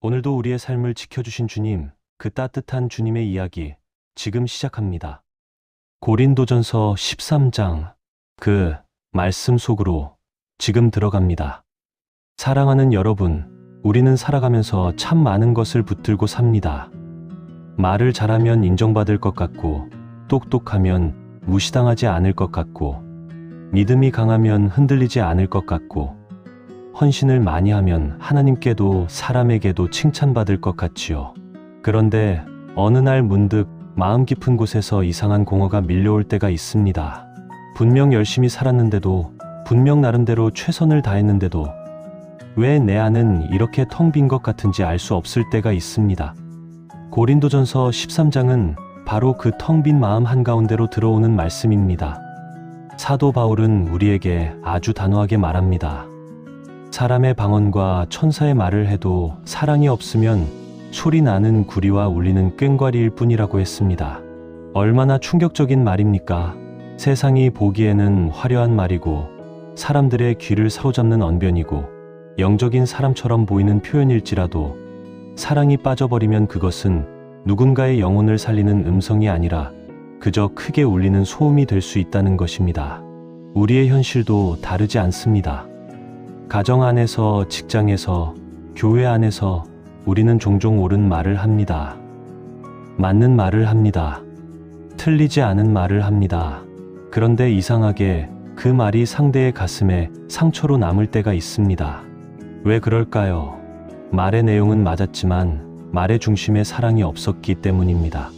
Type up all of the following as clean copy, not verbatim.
오늘도 우리의 삶을 지켜주신 주님, 그 따뜻한 주님의 이야기, 지금 시작합니다. 고린도전서 13장, 그 말씀 속으로 지금 들어갑니다. 사랑하는 여러분, 우리는 살아가면서 참 많은 것을 붙들고 삽니다. 말을 잘하면 인정받을 것 같고, 똑똑하면 무시당하지 않을 것 같고, 믿음이 강하면 흔들리지 않을 것 같고, 헌신을 많이 하면 하나님께도 사람에게도 칭찬받을 것 같지요. 그런데 어느 날 문득 마음 깊은 곳에서 이상한 공허가 밀려올 때가 있습니다. 분명 열심히 살았는데도, 분명 나름대로 최선을 다했는데도 왜 내 안은 이렇게 텅 빈 것 같은지 알 수 없을 때가 있습니다. 고린도전서 13장은 바로 그 텅 빈 마음 한가운데로 들어오는 말씀입니다. 사도 바울은 우리에게 아주 단호하게 말합니다. 사람의 방언과 천사의 말을 해도 사랑이 없으면 소리 나는 구리와 울리는 꽹과리일 뿐이라고 했습니다. 얼마나 충격적인 말입니까? 세상이 보기에는 화려한 말이고 사람들의 귀를 사로잡는 언변이고 영적인 사람처럼 보이는 표현일지라도 사랑이 빠져버리면 그것은 누군가의 영혼을 살리는 음성이 아니라 그저 크게 울리는 소음이 될 수 있다는 것입니다. 우리의 현실도 다르지 않습니다. 가정 안에서, 직장에서, 교회 안에서 우리는 종종 옳은 말을 합니다. 맞는 말을 합니다. 틀리지 않은 말을 합니다. 그런데 이상하게 그 말이 상대의 가슴에 상처로 남을 때가 있습니다. 왜 그럴까요? 말의 내용은 맞았지만 말의 중심에 사랑이 없었기 때문입니다.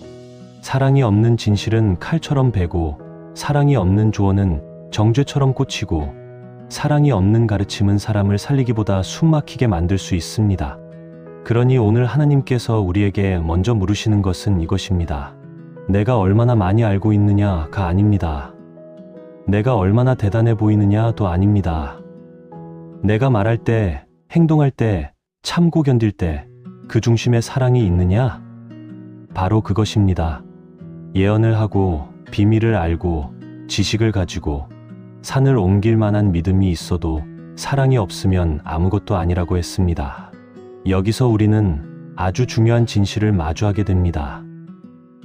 사랑이 없는 진실은 칼처럼 베고, 사랑이 없는 조언은 정죄처럼 꽂히고, 사랑이 없는 가르침은 사람을 살리기보다 숨막히게 만들 수 있습니다. 그러니 오늘 하나님께서 우리에게 먼저 물으시는 것은 이것입니다. 내가 얼마나 많이 알고 있느냐가 아닙니다. 내가 얼마나 대단해 보이느냐도 아닙니다. 내가 말할 때, 행동할 때, 참고 견딜 때 그 중심에 사랑이 있느냐? 바로 그것입니다. 예언을 하고, 비밀을 알고, 지식을 가지고, 산을 옮길 만한 믿음이 있어도 사랑이 없으면 아무것도 아니라고 했습니다. 여기서 우리는 아주 중요한 진실을 마주하게 됩니다.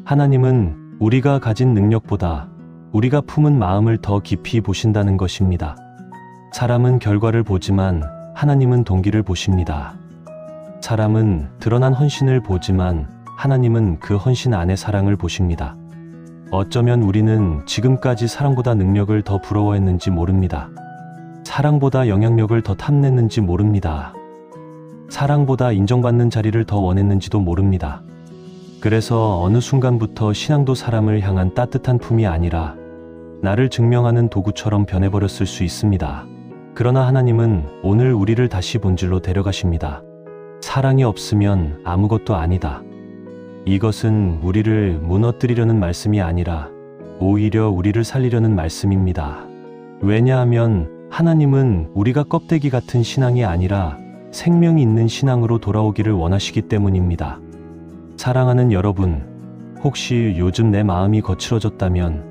하나님은 우리가 가진 능력보다 우리가 품은 마음을 더 깊이 보신다는 것입니다. 사람은 결과를 보지만 하나님은 동기를 보십니다. 사람은 드러난 헌신을 보지만 하나님은 그 헌신 안에 사랑을 보십니다. 어쩌면 우리는 지금까지 사랑보다 능력을 더 부러워했는지 모릅니다. 사랑보다 영향력을 더 탐냈는지 모릅니다. 사랑보다 인정받는 자리를 더 원했는지도 모릅니다. 그래서 어느 순간부터 신앙도 사람을 향한 따뜻한 품이 아니라 나를 증명하는 도구처럼 변해버렸을 수 있습니다. 그러나 하나님은 오늘 우리를 다시 본질로 데려가십니다. 사랑이 없으면 아무것도 아니다. 이것은 우리를 무너뜨리려는 말씀이 아니라 오히려 우리를 살리려는 말씀입니다. 왜냐하면 하나님은 우리가 껍데기 같은 신앙이 아니라 생명이 있는 신앙으로 돌아오기를 원하시기 때문입니다. 사랑하는 여러분, 혹시 요즘 내 마음이 거칠어졌다면,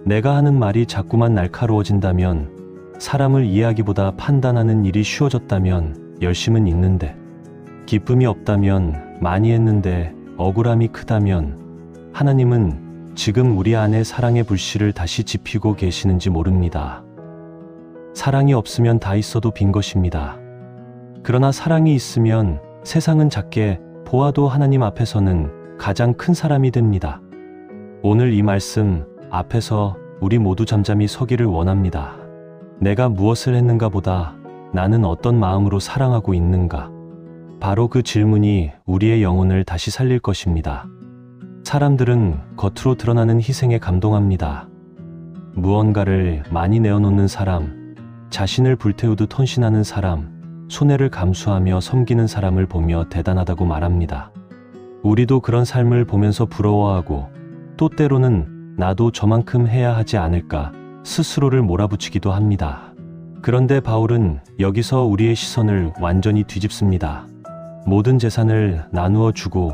내가 하는 말이 자꾸만 날카로워진다면, 사람을 이해하기보다 판단하는 일이 쉬워졌다면, 열심은 있는데, 기쁨이 없다면, 많이 했는데 억울함이 크다면, 하나님은 지금 우리 안에 사랑의 불씨를 다시 지피고 계시는지 모릅니다. 사랑이 없으면 다 있어도 빈 것입니다. 그러나 사랑이 있으면 세상은 작게 보아도 하나님 앞에서는 가장 큰 사람이 됩니다. 오늘 이 말씀 앞에서 우리 모두 잠잠히 서기를 원합니다. 내가 무엇을 했는가 보다 나는 어떤 마음으로 사랑하고 있는가? 바로 그 질문이 우리의 영혼을 다시 살릴 것입니다. 사람들은 겉으로 드러나는 희생에 감동합니다. 무언가를 많이 내어놓는 사람, 자신을 불태우듯 헌신하는 사람, 손해를 감수하며 섬기는 사람을 보며 대단하다고 말합니다. 우리도 그런 삶을 보면서 부러워하고 또 때로는 나도 저만큼 해야 하지 않을까 스스로를 몰아붙이기도 합니다. 그런데 바울은 여기서 우리의 시선을 완전히 뒤집습니다. 모든 재산을 나누어 주고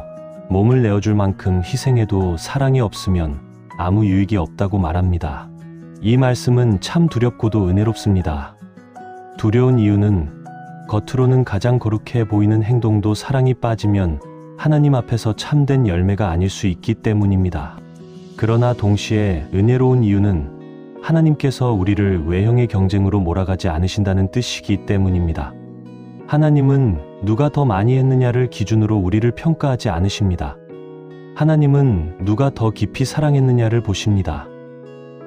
몸을 내어줄 만큼 희생해도 사랑이 없으면 아무 유익이 없다고 말합니다. 이 말씀은 참 두렵고도 은혜롭습니다. 두려운 이유는 겉으로는 가장 거룩해 보이는 행동도 사랑이 빠지면 하나님 앞에서 참된 열매가 아닐 수 있기 때문입니다. 그러나 동시에 은혜로운 이유는 하나님께서 우리를 외형의 경쟁으로 몰아가지 않으신다는 뜻이기 때문입니다. 하나님은 누가 더 많이 했느냐를 기준으로 우리를 평가하지 않으십니다. 하나님은 누가 더 깊이 사랑했느냐를 보십니다.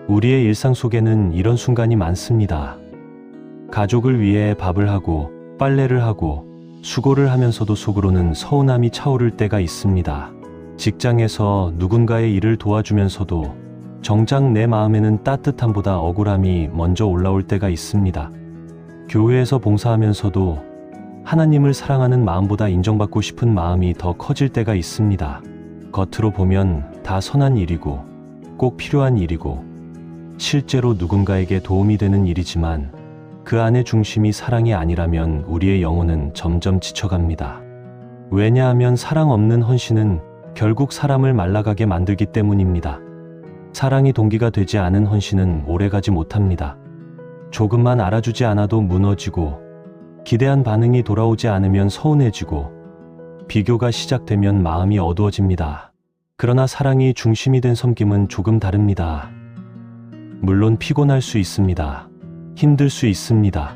우리의 일상 속에는 이런 순간이 많습니다. 가족을 위해 밥을 하고 빨래를 하고 수고를 하면서도 속으로는 서운함이 차오를 때가 있습니다. 직장에서 누군가의 일을 도와주면서도 정작 내 마음에는 따뜻함보다 억울함이 먼저 올라올 때가 있습니다. 교회에서 봉사하면서도 하나님을 사랑하는 마음보다 인정받고 싶은 마음이 더 커질 때가 있습니다. 겉으로 보면 다 선한 일이고 꼭 필요한 일이고 실제로 누군가에게 도움이 되는 일이지만 그 안의 중심이 사랑이 아니라면 우리의 영혼은 점점 지쳐갑니다. 왜냐하면 사랑 없는 헌신은 결국 사람을 말라가게 만들기 때문입니다. 사랑이 동기가 되지 않은 헌신은 오래가지 못합니다. 조금만 알아주지 않아도 무너지고 기대한 반응이 돌아오지 않으면 서운해지고 비교가 시작되면 마음이 어두워집니다. 그러나 사랑이 중심이 된 섬김은 조금 다릅니다. 물론 피곤할 수 있습니다. 힘들 수 있습니다.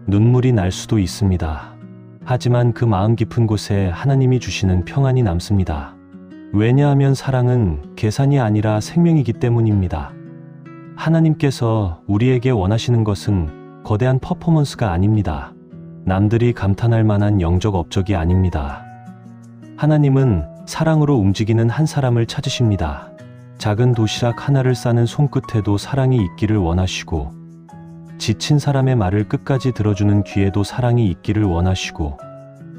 눈물이 날 수도 있습니다. 하지만 그 마음 깊은 곳에 하나님이 주시는 평안이 남습니다. 왜냐하면 사랑은 계산이 아니라 생명이기 때문입니다. 하나님께서 우리에게 원하시는 것은 거대한 퍼포먼스가 아닙니다. 남들이 감탄할 만한 영적 업적이 아닙니다. 하나님은 사랑으로 움직이는 한 사람을 찾으십니다. 작은 도시락 하나를 싸는 손끝에도 사랑이 있기를 원하시고 지친 사람의 말을 끝까지 들어주는 귀에도 사랑이 있기를 원하시고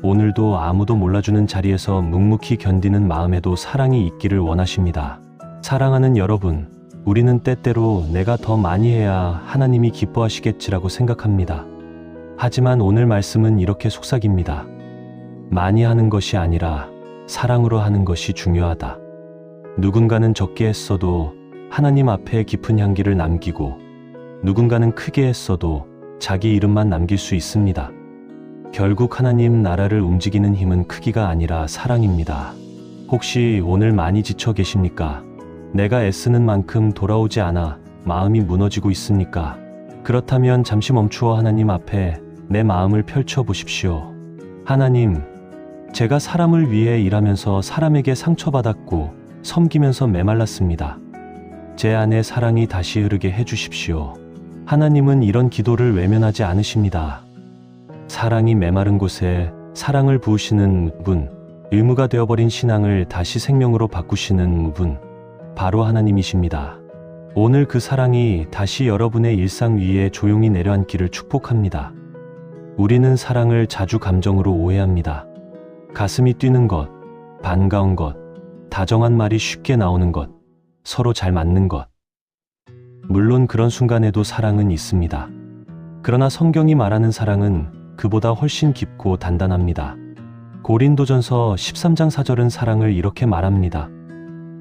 오늘도 아무도 몰라주는 자리에서 묵묵히 견디는 마음에도 사랑이 있기를 원하십니다. 사랑하는 여러분, 우리는 때때로 내가 더 많이 해야 하나님이 기뻐하시겠지라고 생각합니다. 하지만 오늘 말씀은 이렇게 속삭입니다. 많이 하는 것이 아니라 사랑으로 하는 것이 중요하다. 누군가는 적게 했어도 하나님 앞에 깊은 향기를 남기고 누군가는 크게 했어도 자기 이름만 남길 수 있습니다. 결국 하나님 나라를 움직이는 힘은 크기가 아니라 사랑입니다. 혹시 오늘 많이 지쳐 계십니까? 내가 애쓰는 만큼 돌아오지 않아 마음이 무너지고 있습니까? 그렇다면 잠시 멈추어 하나님 앞에 내 마음을 펼쳐 보십시오. 하나님, 제가 사람을 위해 일하면서 사람에게 상처받았고 섬기면서 메말랐습니다. 제 안에 사랑이 다시 흐르게 해주십시오. 하나님은 이런 기도를 외면하지 않으십니다. 사랑이 메마른 곳에 사랑을 부으시는 분, 의무가 되어버린 신앙을 다시 생명으로 바꾸시는 분, 바로 하나님이십니다. 오늘 그 사랑이 다시 여러분의 일상 위에 조용히 내려앉기를 축복합니다. 우리는 사랑을 자주 감정으로 오해합니다. 가슴이 뛰는 것, 반가운 것, 다정한 말이 쉽게 나오는 것, 서로 잘 맞는 것. 물론 그런 순간에도 사랑은 있습니다. 그러나 성경이 말하는 사랑은 그보다 훨씬 깊고 단단합니다. 고린도전서 13장 4절은 사랑을 이렇게 말합니다.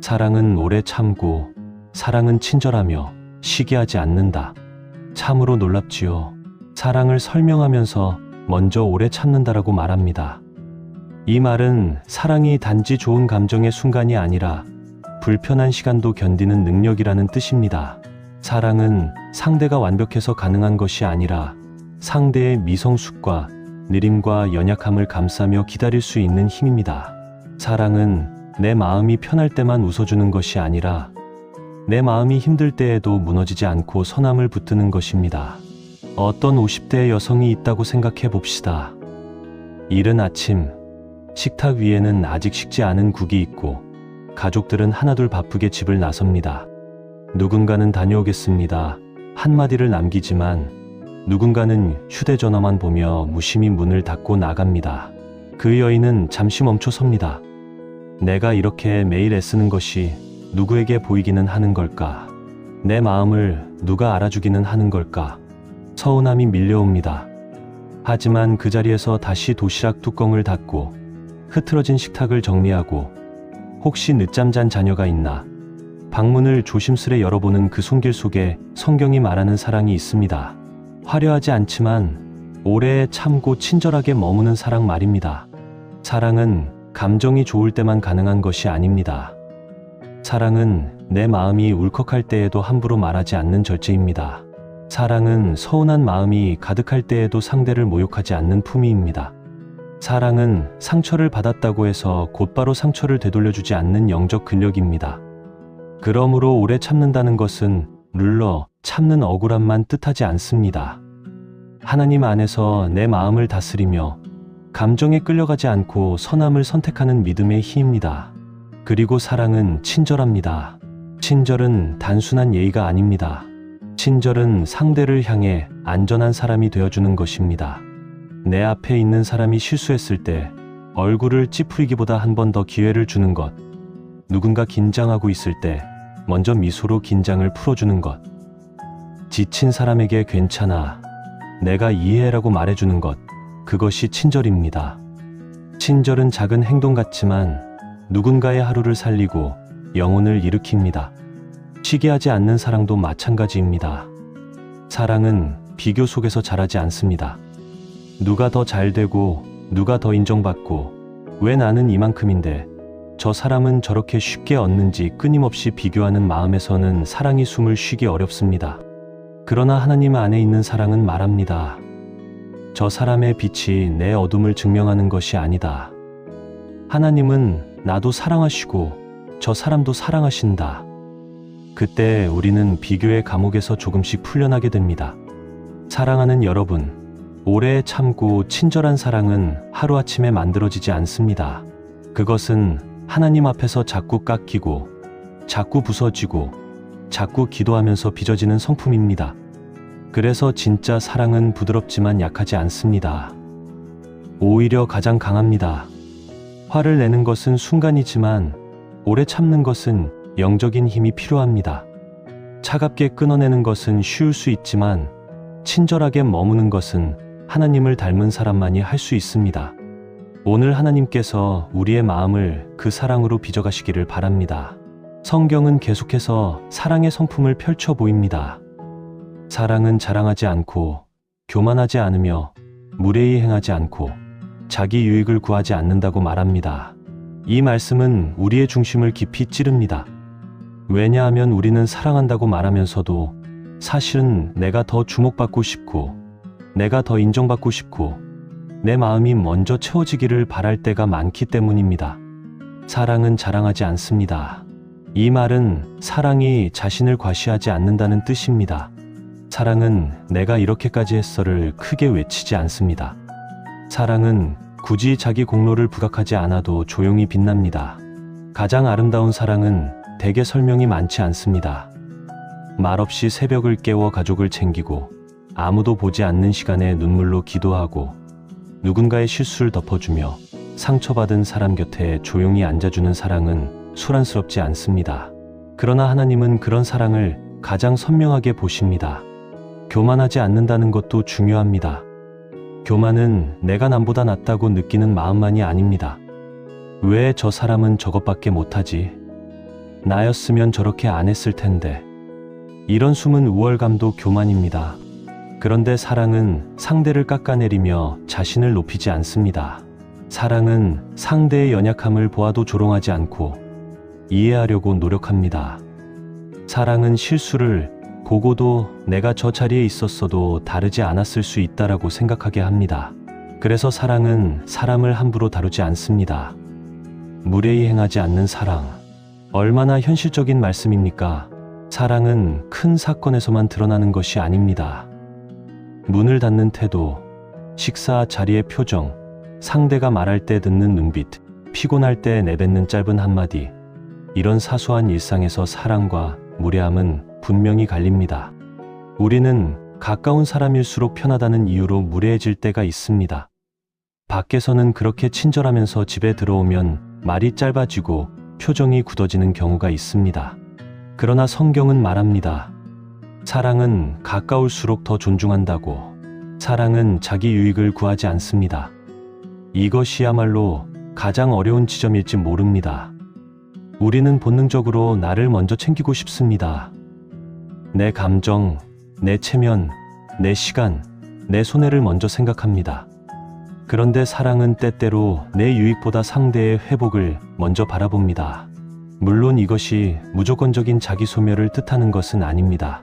사랑은 오래 참고 사랑은 친절하며 시기하지 않는다. 참으로 놀랍지요. 사랑을 설명하면서 먼저 오래 참는다라고 말합니다. 이 말은 사랑이 단지 좋은 감정의 순간이 아니라 불편한 시간도 견디는 능력이라는 뜻입니다. 사랑은 상대가 완벽해서 가능한 것이 아니라 상대의 미성숙과 느림과 연약함을 감싸며 기다릴 수 있는 힘입니다. 사랑은 내 마음이 편할 때만 웃어주는 것이 아니라 내 마음이 힘들 때에도 무너지지 않고 선함을 붙드는 것입니다. 어떤 50대의 여성이 있다고 생각해 봅시다. 이른 아침, 식탁 위에는 아직 식지 않은 국이 있고 가족들은 하나둘 바쁘게 집을 나섭니다. 누군가는 다녀오겠습니다. 한마디를 남기지만 누군가는 휴대전화만 보며 무심히 문을 닫고 나갑니다. 그 여인은 잠시 멈춰 섭니다. 내가 이렇게 매일 애쓰는 것이 누구에게 보이기는 하는 걸까? 내 마음을 누가 알아주기는 하는 걸까? 서운함이 밀려옵니다. 하지만 그 자리에서 다시 도시락 뚜껑을 닫고 흐트러진 식탁을 정리하고 혹시 늦잠 잔 자녀가 있나? 방문을 조심스레 열어보는 그 손길 속에 성경이 말하는 사랑이 있습니다. 화려하지 않지만 오래 참고 친절하게 머무는 사랑 말입니다. 사랑은 감정이 좋을 때만 가능한 것이 아닙니다. 사랑은 내 마음이 울컥할 때에도 함부로 말하지 않는 절제입니다. 사랑은 서운한 마음이 가득할 때에도 상대를 모욕하지 않는 품위입니다. 사랑은 상처를 받았다고 해서 곧바로 상처를 되돌려주지 않는 영적 근력입니다. 그러므로 오래 참는다는 것은 눌러 참는 억울함만 뜻하지 않습니다. 하나님 안에서 내 마음을 다스리며 감정에 끌려가지 않고 선함을 선택하는 믿음의 힘입니다. 그리고 사랑은 친절합니다. 친절은 단순한 예의가 아닙니다. 친절은 상대를 향해 안전한 사람이 되어주는 것입니다. 내 앞에 있는 사람이 실수했을 때 얼굴을 찌푸리기보다 한 번 더 기회를 주는 것, 누군가 긴장하고 있을 때 먼저 미소로 긴장을 풀어주는 것, 지친 사람에게 괜찮아, 내가 이해해라고 말해주는 것, 그것이 친절입니다. 친절은 작은 행동 같지만 누군가의 하루를 살리고 영혼을 일으킵니다. 쉬게 하지 않는 사랑도 마찬가지입니다. 사랑은 비교 속에서 자라지 않습니다. 누가 더 잘되고 누가 더 인정받고 왜 나는 이만큼인데 저 사람은 저렇게 쉽게 얻는지 끊임없이 비교하는 마음에서는 사랑이 숨을 쉬기 어렵습니다. 그러나 하나님 안에 있는 사랑은 말합니다. 저 사람의 빛이 내 어둠을 증명하는 것이 아니다. 하나님은 나도 사랑하시고 저 사람도 사랑하신다. 그때 우리는 비교의 감옥에서 조금씩 풀려나게 됩니다. 사랑하는 여러분, 오래 참고 친절한 사랑은 하루아침에 만들어지지 않습니다. 그것은 하나님 앞에서 자꾸 깎이고, 자꾸 부서지고, 자꾸 기도하면서 빚어지는 성품입니다. 그래서 진짜 사랑은 부드럽지만 약하지 않습니다. 오히려 가장 강합니다. 화를 내는 것은 순간이지만 오래 참는 것은 영적인 힘이 필요합니다. 차갑게 끊어내는 것은 쉬울 수 있지만 친절하게 머무는 것은 하나님을 닮은 사람만이 할 수 있습니다. 오늘 하나님께서 우리의 마음을 그 사랑으로 빚어가시기를 바랍니다. 성경은 계속해서 사랑의 성품을 펼쳐 보입니다. 사랑은 자랑하지 않고 교만하지 않으며 무례히 행하지 않고 자기 유익을 구하지 않는다고 말합니다. 이 말씀은 우리의 중심을 깊이 찌릅니다. 왜냐하면 우리는 사랑한다고 말하면서도 사실은 내가 더 주목받고 싶고 내가 더 인정받고 싶고 내 마음이 먼저 채워지기를 바랄 때가 많기 때문입니다. 사랑은 자랑하지 않습니다. 이 말은 사랑이 자신을 과시하지 않는다는 뜻입니다. 사랑은 내가 이렇게까지 했어를 크게 외치지 않습니다. 사랑은 굳이 자기 공로를 부각하지 않아도 조용히 빛납니다. 가장 아름다운 사랑은 대개 설명이 많지 않습니다. 말없이 새벽을 깨워 가족을 챙기고 아무도 보지 않는 시간에 눈물로 기도하고 누군가의 실수를 덮어주며 상처받은 사람 곁에 조용히 앉아주는 사랑은 소란스럽지 않습니다. 그러나 하나님은 그런 사랑을 가장 선명하게 보십니다. 교만하지 않는다는 것도 중요합니다. 교만은 내가 남보다 낫다고 느끼는 마음만이 아닙니다. 왜 저 사람은 저것밖에 못하지? 나였으면 저렇게 안 했을 텐데. 이런 숨은 우월감도 교만입니다. 그런데 사랑은 상대를 깎아내리며 자신을 높이지 않습니다. 사랑은 상대의 연약함을 보아도 조롱하지 않고 이해하려고 노력합니다. 사랑은 실수를 보고도 내가 저 자리에 있었어도 다르지 않았을 수 있다라고 생각하게 합니다. 그래서 사랑은 사람을 함부로 다루지 않습니다. 무례히 행하지 않는 사랑. 얼마나 현실적인 말씀입니까? 사랑은 큰 사건에서만 드러나는 것이 아닙니다. 문을 닫는 태도, 식사 자리의 표정, 상대가 말할 때 듣는 눈빛, 피곤할 때 내뱉는 짧은 한마디. 이런 사소한 일상에서 사랑과 무례함은 분명히 갈립니다. 우리는 가까운 사람일수록 편하다는 이유로 무례해질 때가 있습니다. 밖에서는 그렇게 친절하면서 집에 들어오면 말이 짧아지고 표정이 굳어지는 경우가 있습니다. 그러나 성경은 말합니다. 사랑은 가까울수록 더 존중한다고. 사랑은 자기 유익을 구하지 않습니다. 이것이야말로 가장 어려운 지점일지 모릅니다. 우리는 본능적으로 나를 먼저 챙기고 싶습니다. 내 감정, 내 체면, 내 시간, 내 손해를 먼저 생각합니다. 그런데 사랑은 때때로 내 유익보다 상대의 회복을 먼저 바라봅니다. 물론 이것이 무조건적인 자기 소멸을 뜻하는 것은 아닙니다.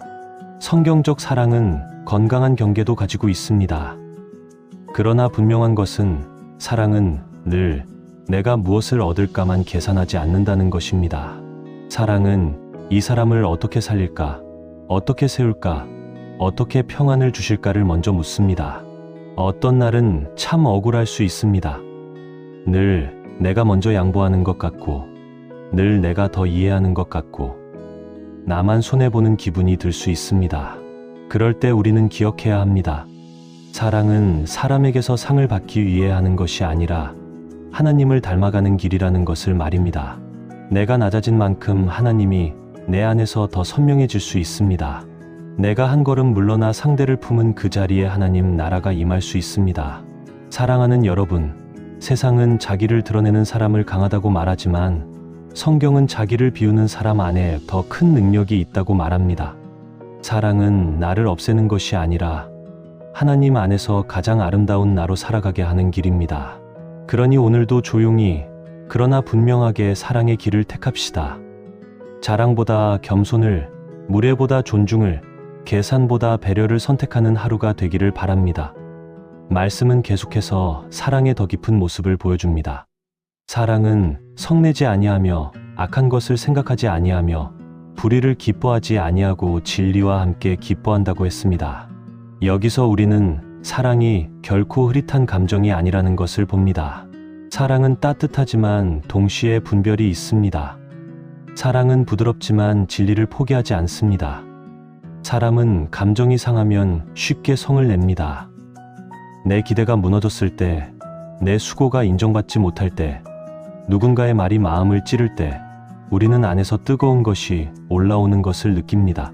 성경적 사랑은 건강한 경계도 가지고 있습니다. 그러나 분명한 것은 사랑은 늘 내가 무엇을 얻을까만 계산하지 않는다는 것입니다. 사랑은 이 사람을 어떻게 살릴까, 어떻게 세울까, 어떻게 평안을 주실까를 먼저 묻습니다. 어떤 날은 참 억울할 수 있습니다. 늘 내가 먼저 양보하는 것 같고, 늘 내가 더 이해하는 것 같고, 나만 손해보는 기분이 들 수 있습니다. 그럴 때 우리는 기억해야 합니다. 사랑은 사람에게서 상을 받기 위해 하는 것이 아니라 하나님을 닮아가는 길이라는 것을 말입니다. 내가 낮아진 만큼 하나님이 내 안에서 더 선명해질 수 있습니다. 내가 한 걸음 물러나 상대를 품은 그 자리에 하나님 나라가 임할 수 있습니다. 사랑하는 여러분, 세상은 자기를 드러내는 사람을 강하다고 말하지만 성경은 자기를 비우는 사람 안에 더 큰 능력이 있다고 말합니다. 사랑은 나를 없애는 것이 아니라 하나님 안에서 가장 아름다운 나로 살아가게 하는 길입니다. 그러니 오늘도 조용히 그러나 분명하게 사랑의 길을 택합시다. 자랑보다 겸손을, 무례보다 존중을, 계산보다 배려를 선택하는 하루가 되기를 바랍니다. 말씀은 계속해서 사랑의 더 깊은 모습을 보여줍니다. 사랑은 성내지 아니하며 악한 것을 생각하지 아니하며 불의를 기뻐하지 아니하고 진리와 함께 기뻐한다고 했습니다. 여기서 우리는 사랑이 결코 흐릿한 감정이 아니라는 것을 봅니다. 사랑은 따뜻하지만 동시에 분별이 있습니다. 사랑은 부드럽지만 진리를 포기하지 않습니다. 사람은 감정이 상하면 쉽게 성을 냅니다. 내 기대가 무너졌을 때, 내 수고가 인정받지 못할 때, 누군가의 말이 마음을 찌를 때 우리는 안에서 뜨거운 것이 올라오는 것을 느낍니다.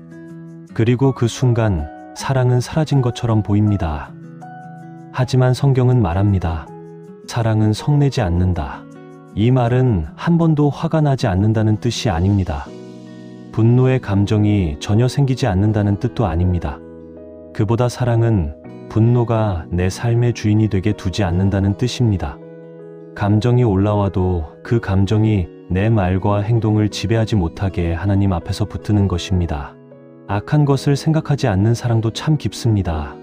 그리고 그 순간 사랑은 사라진 것처럼 보입니다. 하지만 성경은 말합니다. 사랑은 성내지 않는다. 이 말은 한 번도 화가 나지 않는다는 뜻이 아닙니다. 분노의 감정이 전혀 생기지 않는다는 뜻도 아닙니다. 그보다 사랑은 분노가 내 삶의 주인이 되게 두지 않는다는 뜻입니다. 감정이 올라와도 그 감정이 내 말과 행동을 지배하지 못하게 하나님 앞에서 붙드는 것입니다. 악한 것을 생각하지 않는 사랑도 참 깊습니다.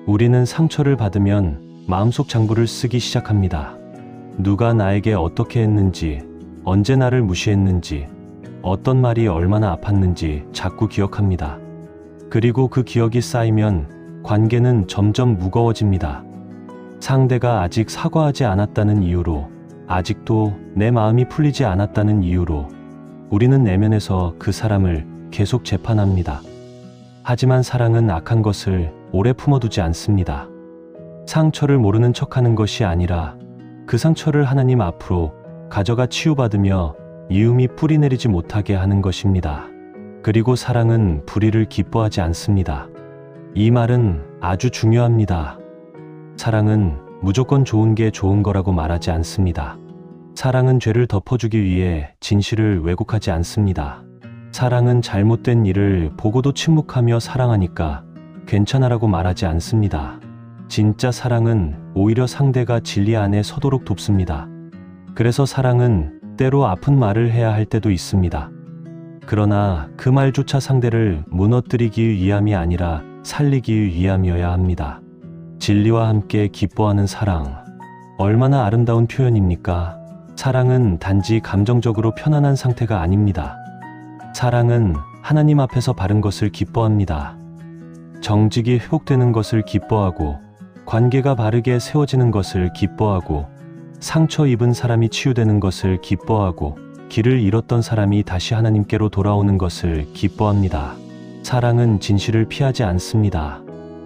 우리는 상처를 받으면 마음속 장부를 쓰기 시작합니다. 누가 나에게 어떻게 했는지, 언제 나를 무시했는지, 어떤 말이 얼마나 아팠는지 자꾸 기억합니다. 그리고 그 기억이 쌓이면 관계는 점점 무거워집니다. 상대가 아직 사과하지 않았다는 이유로, 아직도 내 마음이 풀리지 않았다는 이유로 우리는 내면에서 그 사람을 계속 재판합니다. 하지만 사랑은 악한 것을 오래 품어두지 않습니다. 상처를 모르는 척하는 것이 아니라 그 상처를 하나님 앞으로 가져가 치유받으며 이음이 뿌리내리지 못하게 하는 것입니다. 그리고 사랑은 불의를 기뻐하지 않습니다. 이 말은 아주 중요합니다. 사랑은 무조건 좋은 게 좋은 거라고 말하지 않습니다. 사랑은 죄를 덮어주기 위해 진실을 왜곡하지 않습니다. 사랑은 잘못된 일을 보고도 침묵하며 사랑하니까 괜찮아라고 말하지 않습니다. 진짜 사랑은 오히려 상대가 진리 안에 서도록 돕습니다. 그래서 사랑은 때로 아픈 말을 해야 할 때도 있습니다. 그러나 그 말조차 상대를 무너뜨리기 위함이 아니라 살리기 위함이어야 합니다. 진리와 함께 기뻐하는 사랑. 얼마나 아름다운 표현입니까? 사랑은 단지 감정적으로 편안한 상태가 아닙니다. 사랑은 하나님 앞에서 바른 것을 기뻐합니다. 정직이 회복되는 것을 기뻐하고, 관계가 바르게 세워지는 것을 기뻐하고, 상처 입은 사람이 치유되는 것을 기뻐하고, 길을 잃었던 사람이 다시 하나님께로 돌아오는 것을 기뻐합니다. 사랑은 진실을 피하지 않습니다.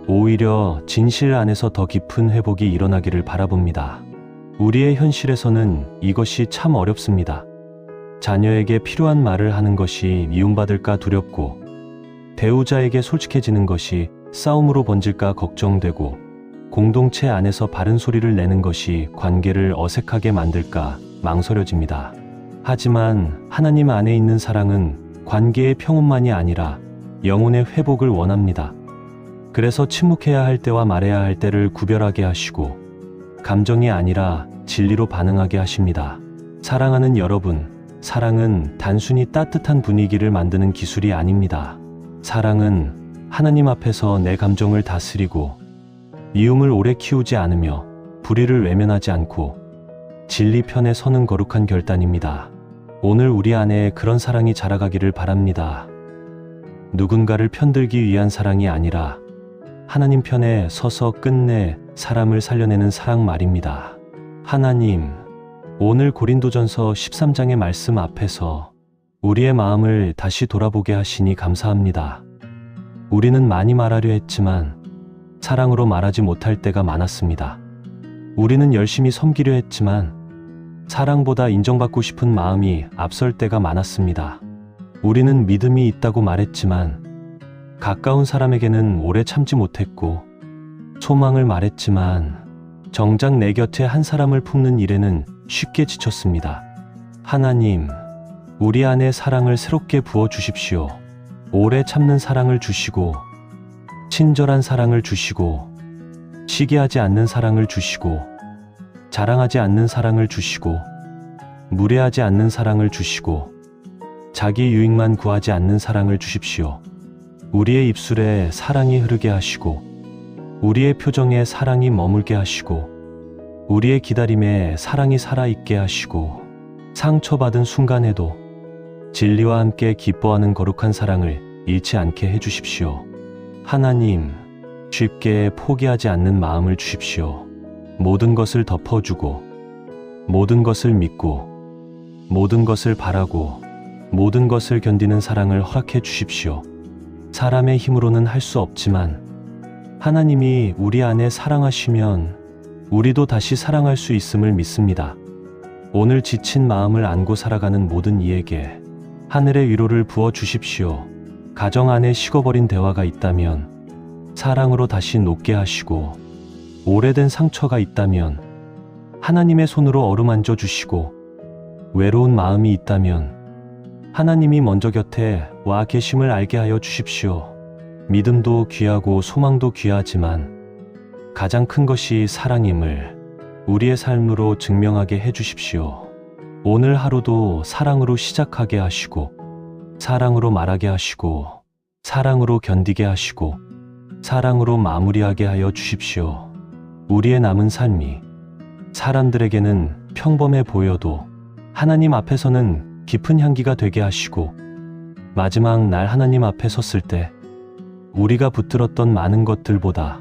오히려 진실 안에서 더 깊은 회복이 일어나기를 바라봅니다. 우리의 현실에서는 이것이 참 어렵습니다. 자녀에게 필요한 말을 하는 것이 미움받을까 두렵고, 배우자에게 솔직해지는 것이 싸움으로 번질까 걱정되고, 공동체 안에서 바른 소리를 내는 것이 관계를 어색하게 만들까 망설여집니다. 하지만 하나님 안에 있는 사랑은 관계의 평온만이 아니라 영혼의 회복을 원합니다. 그래서 침묵해야 할 때와 말해야 할 때를 구별하게 하시고 감정이 아니라 진리로 반응하게 하십니다. 사랑하는 여러분, 사랑은 단순히 따뜻한 분위기를 만드는 기술이 아닙니다. 사랑은 하나님 앞에서 내 감정을 다스리고 미움을 오래 키우지 않으며 불의를 외면하지 않고 진리 편에 서는 거룩한 결단입니다. 오늘 우리 안에 그런 사랑이 자라가기를 바랍니다. 누군가를 편들기 위한 사랑이 아니라 하나님 편에 서서 끝내 사람을 살려내는 사랑 말입니다. 하나님, 오늘 고린도전서 13장의 말씀 앞에서 우리의 마음을 다시 돌아보게 하시니 감사합니다. 우리는 많이 말하려 했지만 사랑으로 말하지 못할 때가 많았습니다. 우리는 열심히 섬기려 했지만 사랑보다 인정받고 싶은 마음이 앞설 때가 많았습니다. 우리는 믿음이 있다고 말했지만 가까운 사람에게는 오래 참지 못했고 소망을 말했지만 정작 내 곁에 한 사람을 품는 일에는 쉽게 지쳤습니다. 하나님, 우리 안에 사랑을 새롭게 부어 주십시오. 오래 참는 사랑을 주시고 친절한 사랑을 주시고 시기하지 않는 사랑을 주시고 자랑하지 않는 사랑을 주시고 무례하지 않는 사랑을 주시고 자기 유익만 구하지 않는 사랑을 주십시오. 우리의 입술에 사랑이 흐르게 하시고 우리의 표정에 사랑이 머물게 하시고 우리의 기다림에 사랑이 살아있게 하시고 상처받은 순간에도 진리와 함께 기뻐하는 거룩한 사랑을 잃지 않게 해주십시오. 하나님, 쉽게 포기하지 않는 마음을 주십시오. 모든 것을 덮어주고 모든 것을 믿고 모든 것을 바라고 모든 것을 견디는 사랑을 허락해 주십시오. 사람의 힘으로는 할 수 없지만 하나님이 우리 안에 사랑하시면 우리도 다시 사랑할 수 있음을 믿습니다. 오늘 지친 마음을 안고 살아가는 모든 이에게 하늘의 위로를 부어 주십시오. 가정 안에 식어버린 대화가 있다면 사랑으로 다시 녹게 하시고 오래된 상처가 있다면 하나님의 손으로 어루만져 주시고 외로운 마음이 있다면 하나님이 먼저 곁에 와 계심을 알게 하여 주십시오. 믿음도 귀하고 소망도 귀하지만 가장 큰 것이 사랑임을 우리의 삶으로 증명하게 해 주십시오. 오늘 하루도 사랑으로 시작하게 하시고 사랑으로 말하게 하시고 사랑으로 견디게 하시고 사랑으로 마무리하게 하여 주십시오. 우리의 남은 삶이 사람들에게는 평범해 보여도 하나님 앞에서는 깊은 향기가 되게 하시고 마지막 날 하나님 앞에 섰을 때 우리가 붙들었던 많은 것들보다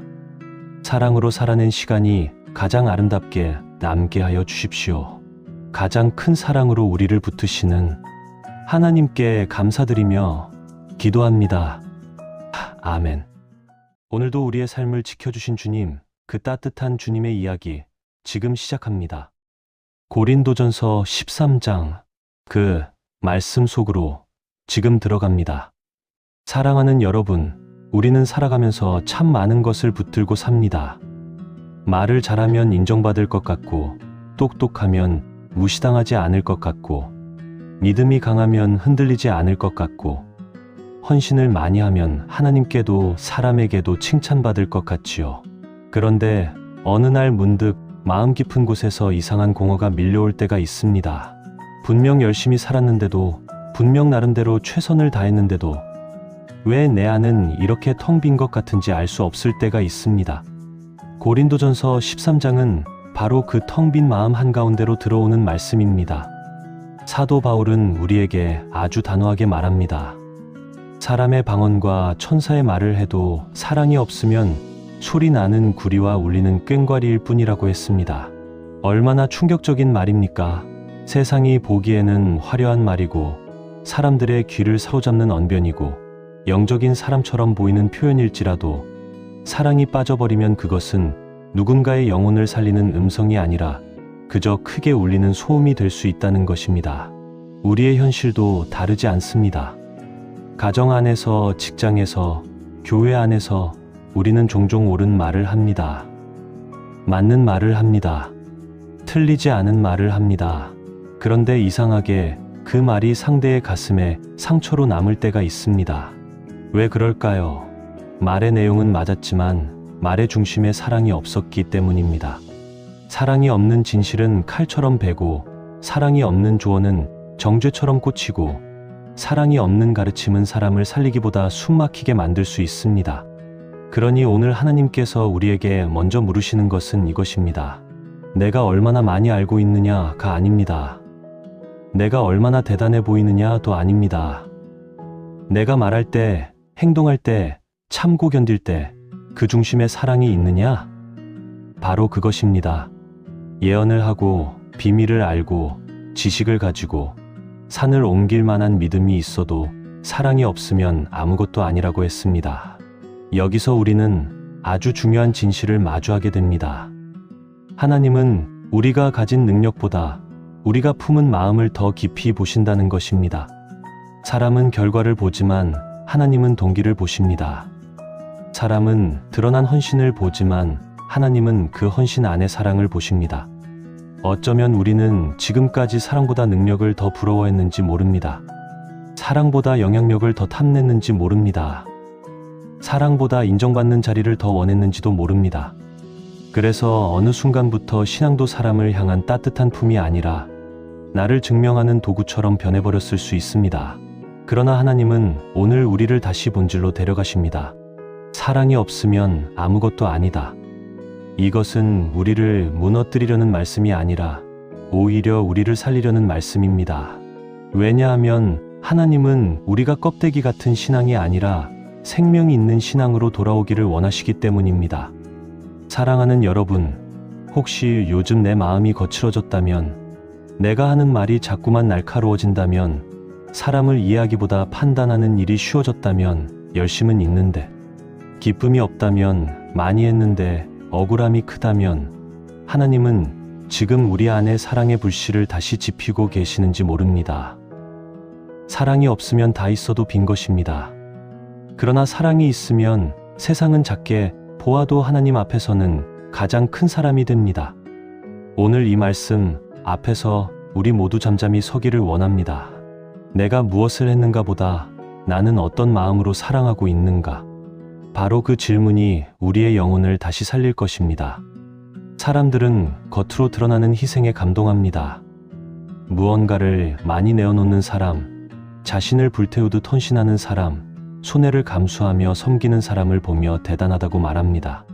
사랑으로 살아낸 시간이 가장 아름답게 남게 하여 주십시오. 가장 큰 사랑으로 우리를 붙드시는 하나님께 감사드리며 기도합니다. 아멘. 오늘도 우리의 삶을 지켜주신 주님, 그 따뜻한 주님의 이야기 지금 시작합니다. 고린도전서 13장 그 말씀 속으로 지금 들어갑니다. 사랑하는 여러분, 우리는 살아가면서 참 많은 것을 붙들고 삽니다. 말을 잘하면 인정받을 것 같고 똑똑하면 무시당하지 않을 것 같고 믿음이 강하면 흔들리지 않을 것 같고 헌신을 많이 하면 하나님께도 사람에게도 칭찬받을 것 같지요. 그런데 어느 날 문득 마음 깊은 곳에서 이상한 공허가 밀려올 때가 있습니다. 분명 열심히 살았는데도, 분명 나름대로 최선을 다했는데도 왜 내 안은 이렇게 텅 빈 것 같은지 알 수 없을 때가 있습니다. 고린도전서 13장은 바로 그 텅 빈 마음 한가운데로 들어오는 말씀입니다. 사도 바울은 우리에게 아주 단호하게 말합니다. 사람의 방언과 천사의 말을 해도 사랑이 없으면 소리 나는 구리와 울리는 꽹과리일 뿐이라고 했습니다. 얼마나 충격적인 말입니까? 세상이 보기에는 화려한 말이고 사람들의 귀를 사로잡는 언변이고 영적인 사람처럼 보이는 표현일지라도 사랑이 빠져버리면 그것은 누군가의 영혼을 살리는 음성이 아니라 그저 크게 울리는 소음이 될 수 있다는 것입니다. 우리의 현실도 다르지 않습니다. 가정 안에서, 직장에서, 교회 안에서 우리는 종종 옳은 말을 합니다. 맞는 말을 합니다. 틀리지 않은 말을 합니다. 그런데 이상하게 그 말이 상대의 가슴에 상처로 남을 때가 있습니다. 왜 그럴까요? 말의 내용은 맞았지만 말의 중심에 사랑이 없었기 때문입니다. 사랑이 없는 진실은 칼처럼 베고, 사랑이 없는 조언은 정죄처럼 꽂히고, 사랑이 없는 가르침은 사람을 살리기보다 숨막히게 만들 수 있습니다. 그러니 오늘 하나님께서 우리에게 먼저 물으시는 것은 이것입니다. 내가 얼마나 많이 알고 있느냐가 아닙니다. 내가 얼마나 대단해 보이느냐도 아닙니다. 내가 말할 때, 행동할 때, 참고 견딜 때 그 중심에 사랑이 있느냐? 바로 그것입니다. 예언을 하고, 비밀을 알고, 지식을 가지고, 산을 옮길 만한 믿음이 있어도 사랑이 없으면 아무것도 아니라고 했습니다. 여기서 우리는 아주 중요한 진실을 마주하게 됩니다. 하나님은 우리가 가진 능력보다 우리가 품은 마음을 더 깊이 보신다는 것입니다. 사람은 결과를 보지만 하나님은 동기를 보십니다. 사람은 드러난 헌신을 보지만 하나님은 그 헌신 안에 사랑을 보십니다. 어쩌면 우리는 지금까지 사랑보다 능력을 더 부러워했는지 모릅니다. 사랑보다 영향력을 더 탐냈는지 모릅니다. 사랑보다 인정받는 자리를 더 원했는지도 모릅니다. 그래서 어느 순간부터 신앙도 사람을 향한 따뜻한 품이 아니라 나를 증명하는 도구처럼 변해버렸을 수 있습니다. 그러나 하나님은 오늘 우리를 다시 본질로 데려가십니다. 사랑이 없으면 아무것도 아니다. 이것은 우리를 무너뜨리려는 말씀이 아니라 오히려 우리를 살리려는 말씀입니다. 왜냐하면 하나님은 우리가 껍데기 같은 신앙이 아니라 생명이 있는 신앙으로 돌아오기를 원하시기 때문입니다. 사랑하는 여러분, 혹시 요즘 내 마음이 거칠어졌다면, 내가 하는 말이 자꾸만 날카로워진다면, 사람을 이해하기보다 판단하는 일이 쉬워졌다면, 열심은 있는데, 기쁨이 없다면, 많이 했는데 억울함이 크다면, 하나님은 지금 우리 안에 사랑의 불씨를 다시 지피고 계시는지 모릅니다. 사랑이 없으면 다 있어도 빈 것입니다. 그러나 사랑이 있으면 세상은 작게 보아도 하나님 앞에서는 가장 큰 사람이 됩니다. 오늘 이 말씀 앞에서 우리 모두 잠잠히 서기를 원합니다. 내가 무엇을 했는가 보다 나는 어떤 마음으로 사랑하고 있는가? 바로 그 질문이 우리의 영혼을 다시 살릴 것입니다. 사람들은 겉으로 드러나는 희생에 감동합니다. 무언가를 많이 내어놓는 사람, 자신을 불태우듯 헌신하는 사람, 손해를 감수하며 섬기는 사람을 보며 대단하다고 말합니다.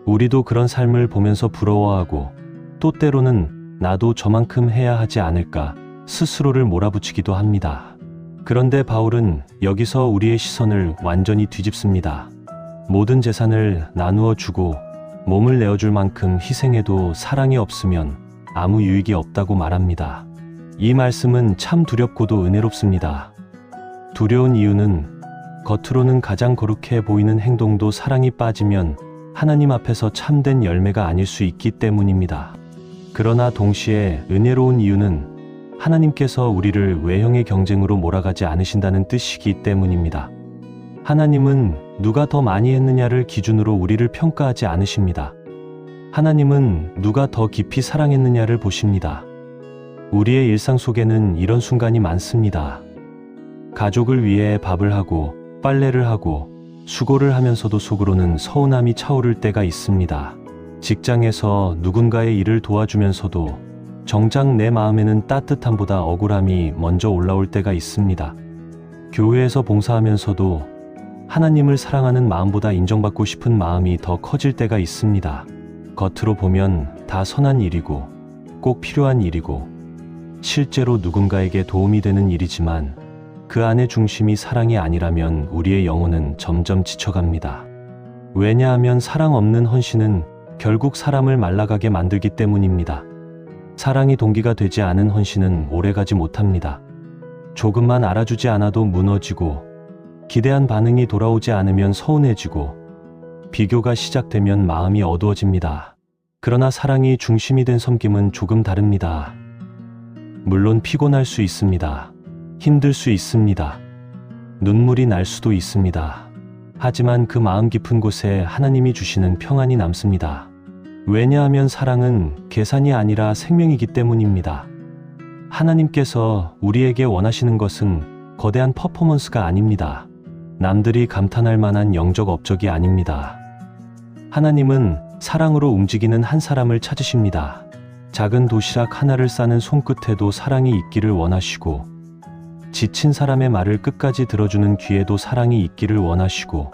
우리도 그런 삶을 보면서 부러워하고 또 때로는 나도 저만큼 해야 하지 않을까 스스로를 몰아붙이기도 합니다. 그런데 바울은 여기서 우리의 시선을 완전히 뒤집습니다. 모든 재산을 나누어 주고 몸을 내어줄 만큼 희생해도 사랑이 없으면 아무 유익이 없다고 말합니다. 이 말씀은 참 두렵고도 은혜롭습니다. 두려운 이유는 겉으로는 가장 거룩해 보이는 행동도 사랑이 빠지면 하나님 앞에서 참된 열매가 아닐 수 있기 때문입니다. 그러나 동시에 은혜로운 이유는 하나님께서 우리를 외형의 경쟁으로 몰아가지 않으신다는 뜻이기 때문입니다. 하나님은 누가 더 많이 했느냐를 기준으로 우리를 평가하지 않으십니다. 하나님은 누가 더 깊이 사랑했느냐를 보십니다. 우리의 일상 속에는 이런 순간이 많습니다. 가족을 위해 밥을 하고 빨래를 하고 수고를 하면서도 속으로는 서운함이 차오를 때가 있습니다. 직장에서 누군가의 일을 도와주면서도 정작 내 마음에는 따뜻함보다 억울함이 먼저 올라올 때가 있습니다. 교회에서 봉사하면서도 하나님을 사랑하는 마음보다 인정받고 싶은 마음이 더 커질 때가 있습니다. 겉으로 보면 다 선한 일이고 꼭 필요한 일이고 실제로 누군가에게 도움이 되는 일이지만 그 안의 중심이 사랑이 아니라면 우리의 영혼은 점점 지쳐갑니다. 왜냐하면 사랑 없는 헌신은 결국 사람을 말라가게 만들기 때문입니다. 사랑이 동기가 되지 않은 헌신은 오래가지 못합니다. 조금만 알아주지 않아도 무너지고 기대한 반응이 돌아오지 않으면 서운해지고 비교가 시작되면 마음이 어두워집니다. 그러나 사랑이 중심이 된 섬김은 조금 다릅니다. 물론 피곤할 수 있습니다. 힘들 수 있습니다. 눈물이 날 수도 있습니다. 하지만 그 마음 깊은 곳에 하나님이 주시는 평안이 남습니다. 왜냐하면 사랑은 계산이 아니라 생명이기 때문입니다. 하나님께서 우리에게 원하시는 것은 거대한 퍼포먼스가 아닙니다. 남들이 감탄할 만한 영적 업적이 아닙니다. 하나님은 사랑으로 움직이는 한 사람을 찾으십니다. 작은 도시락 하나를 싸는 손끝에도 사랑이 있기를 원하시고, 지친 사람의 말을 끝까지 들어주는 귀에도 사랑이 있기를 원하시고,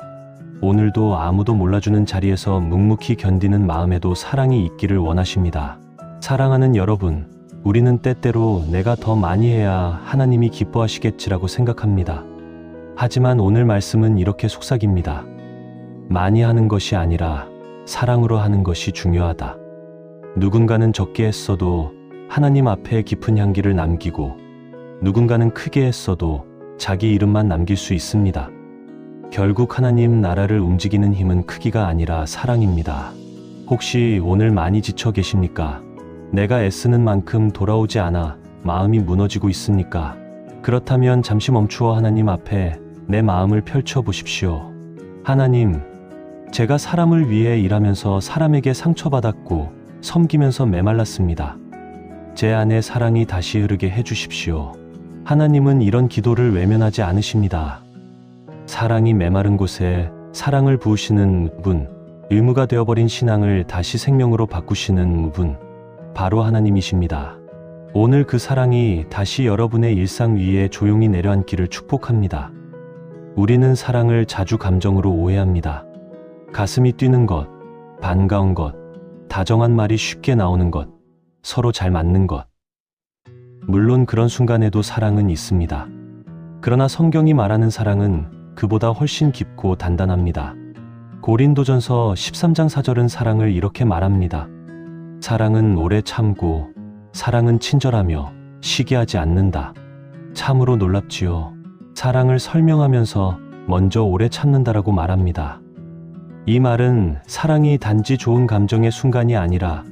오늘도 아무도 몰라주는 자리에서 묵묵히 견디는 마음에도 사랑이 있기를 원하십니다. 사랑하는 여러분, 우리는 때때로 내가 더 많이 해야 하나님이 기뻐하시겠지라고 생각합니다. 하지만 오늘 말씀은 이렇게 속삭입니다. 많이 하는 것이 아니라 사랑으로 하는 것이 중요하다. 누군가는 적게 했어도 하나님 앞에 깊은 향기를 남기고, 누군가는 크게 했어도 자기 이름만 남길 수 있습니다. 결국 하나님 나라를 움직이는 힘은 크기가 아니라 사랑입니다. 혹시 오늘 많이 지쳐 계십니까? 내가 애쓰는 만큼 돌아오지 않아 마음이 무너지고 있습니까? 그렇다면 잠시 멈추어 하나님 앞에 내 마음을 펼쳐 보십시오. 하나님, 제가 사람을 위해 일하면서 사람에게 상처받았고 섬기면서 메말랐습니다. 제 안에 사랑이 다시 흐르게 해주십시오. 하나님은 이런 기도를 외면하지 않으십니다. 사랑이 메마른 곳에 사랑을 부으시는 분, 의무가 되어버린 신앙을 다시 생명으로 바꾸시는 분, 바로 하나님이십니다. 오늘 그 사랑이 다시 여러분의 일상 위에 조용히 내려앉기를 축복합니다. 우리는 사랑을 자주 감정으로 오해합니다. 가슴이 뛰는 것, 반가운 것, 다정한 말이 쉽게 나오는 것, 서로 잘 맞는 것. 물론 그런 순간에도 사랑은 있습니다. 그러나 성경이 말하는 사랑은 그보다 훨씬 깊고 단단합니다. 고린도전서 13장 4절은 사랑을 이렇게 말합니다. 사랑은 오래 참고, 사랑은 친절하며 시기하지 않는다. 참으로 놀랍지요. 사랑을 설명하면서 먼저 오래 참는다라고 말합니다. 이 말은 사랑이 단지 좋은 감정의 순간이 아니라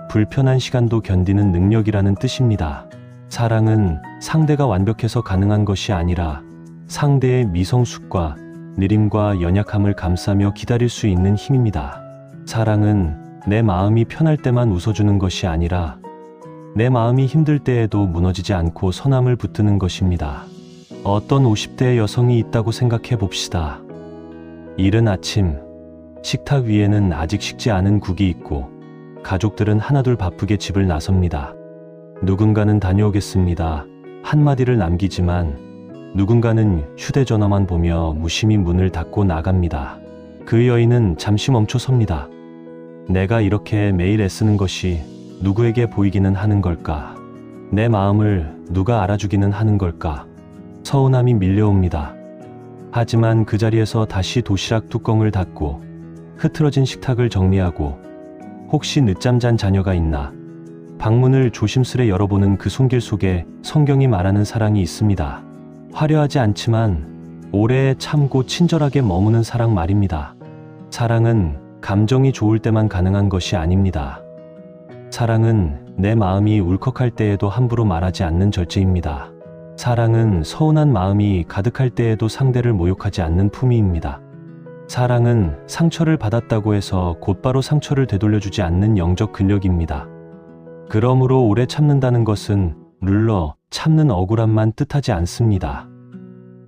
불편한 시간도 견디는 능력이라는 뜻입니다. 사랑은 상대가 완벽해서 가능한 것이 아니라 상대의 미성숙과 느림과 연약함을 감싸며 기다릴 수 있는 힘입니다. 사랑은 내 마음이 편할 때만 웃어주는 것이 아니라 내 마음이 힘들 때에도 무너지지 않고 선함을 붙드는 것입니다. 어떤 50대의 여성이 있다고 생각해 봅시다. 이른 아침, 식탁 위에는 아직 식지 않은 국이 있고 가족들은 하나둘 바쁘게 집을 나섭니다. 누군가는 다녀오겠습니다. 한마디를 남기지만 누군가는 휴대전화만 보며 무심히 문을 닫고 나갑니다. 그 여인은 잠시 멈춰 섭니다. 내가 이렇게 매일 애쓰는 것이 누구에게 보이기는 하는 걸까? 내 마음을 누가 알아주기는 하는 걸까? 서운함이 밀려옵니다. 하지만 그 자리에서 다시 도시락 뚜껑을 닫고 흐트러진 식탁을 정리하고 혹시 늦잠 잔 자녀가 있나? 방문을 조심스레 열어보는 그 손길 속에 성경이 말하는 사랑이 있습니다. 화려하지 않지만 오래 참고 친절하게 머무는 사랑 말입니다. 사랑은 감정이 좋을 때만 가능한 것이 아닙니다. 사랑은 내 마음이 울컥할 때에도 함부로 말하지 않는 절제입니다. 사랑은 서운한 마음이 가득할 때에도 상대를 모욕하지 않는 품위입니다. 사랑은 상처를 받았다고 해서 곧바로 상처를 되돌려주지 않는 영적 근력입니다. 그러므로 오래 참는다는 것은 눌러 참는 억울함만 뜻하지 않습니다.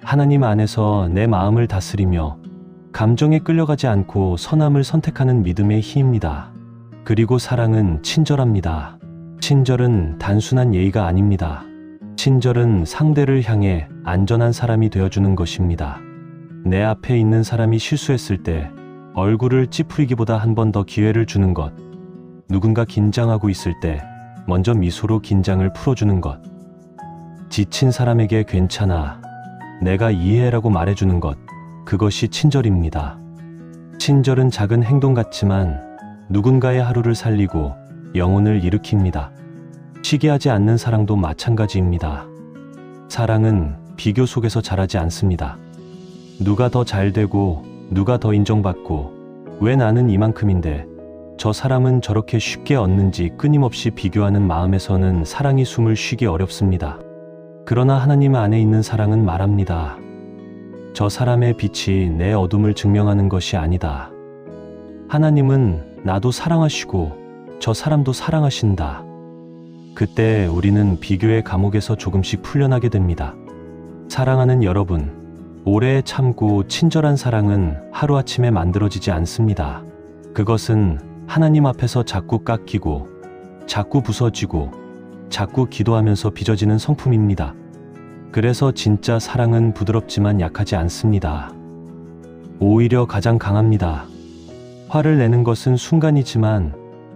하나님 안에서 내 마음을 다스리며 감정에 끌려가지 않고 선함을 선택하는 믿음의 힘입니다. 그리고 사랑은 친절합니다. 친절은 단순한 예의가 아닙니다. 친절은 상대를 향해 안전한 사람이 되어주는 것입니다. 내 앞에 있는 사람이 실수했을 때 얼굴을 찌푸리기보다 한 번 더 기회를 주는 것, 누군가 긴장하고 있을 때 먼저 미소로 긴장을 풀어주는 것, 지친 사람에게 괜찮아, 내가 이해해라고 말해주는 것, 그것이 친절입니다. 친절은 작은 행동 같지만 누군가의 하루를 살리고 영혼을 일으킵니다. 시기하지 않는 사랑도 마찬가지입니다. 사랑은 비교 속에서 자라지 않습니다. 누가 더 잘되고 누가 더 인정받고 왜 나는 이만큼인데 저 사람은 저렇게 쉽게 얻는지 끊임없이 비교하는 마음에서는 사랑이 숨을 쉬기 어렵습니다. 그러나 하나님 안에 있는 사랑은 말합니다. 저 사람의 빛이 내 어둠을 증명하는 것이 아니다. 하나님은 나도 사랑하시고 저 사람도 사랑하신다. 그때 우리는 비교의 감옥에서 조금씩 풀려나게 됩니다. 사랑하는 여러분, 오래 참고 친절한 사랑은 하루아침에 만들어지지 않습니다. 그것은 하나님 앞에서 자꾸 깎이고, 자꾸 부서지고, 자꾸 기도하면서 빚어지는 성품입니다. 그래서 진짜 사랑은 부드럽지만 약하지 않습니다. 오히려 가장 강합니다. 화를 내는 것은 순간이지만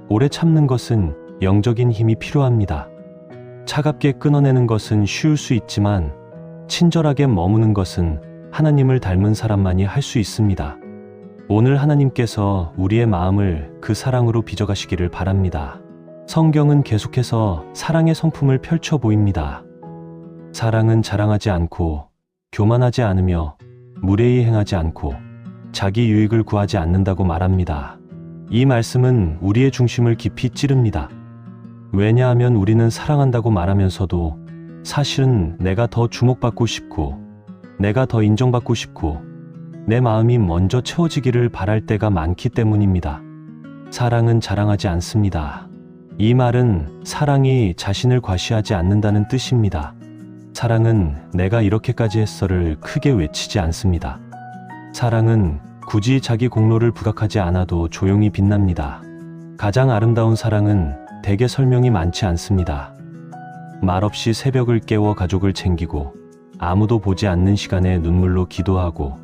오래 참는 것은 영적인 힘이 필요합니다. 차갑게 끊어내는 것은 쉬울 수 있지만 친절하게 머무는 것은 하나님을 닮은 사람만이 할 수 있습니다. 오늘 하나님께서 우리의 마음을 그 사랑으로 빚어가시기를 바랍니다. 성경은 계속해서 사랑의 성품을 펼쳐 보입니다. 사랑은 자랑하지 않고, 교만하지 않으며, 무례히 행하지 않고, 자기 유익을 구하지 않는다고 말합니다. 이 말씀은 우리의 중심을 깊이 찌릅니다. 왜냐하면 우리는 사랑한다고 말하면서도 사실은 내가 더 주목받고 싶고, 내가 더 인정받고 싶고, 내 마음이 먼저 채워지기를 바랄 때가 많기 때문입니다. 사랑은 자랑하지 않습니다. 이 말은 사랑이 자신을 과시하지 않는다는 뜻입니다. 사랑은 내가 이렇게까지 했어를 크게 외치지 않습니다. 사랑은 굳이 자기 공로를 부각하지 않아도 조용히 빛납니다. 가장 아름다운 사랑은 대개 설명이 많지 않습니다. 말없이 새벽을 깨워 가족을 챙기고, 아무도 보지 않는 시간에 눈물로 기도하고,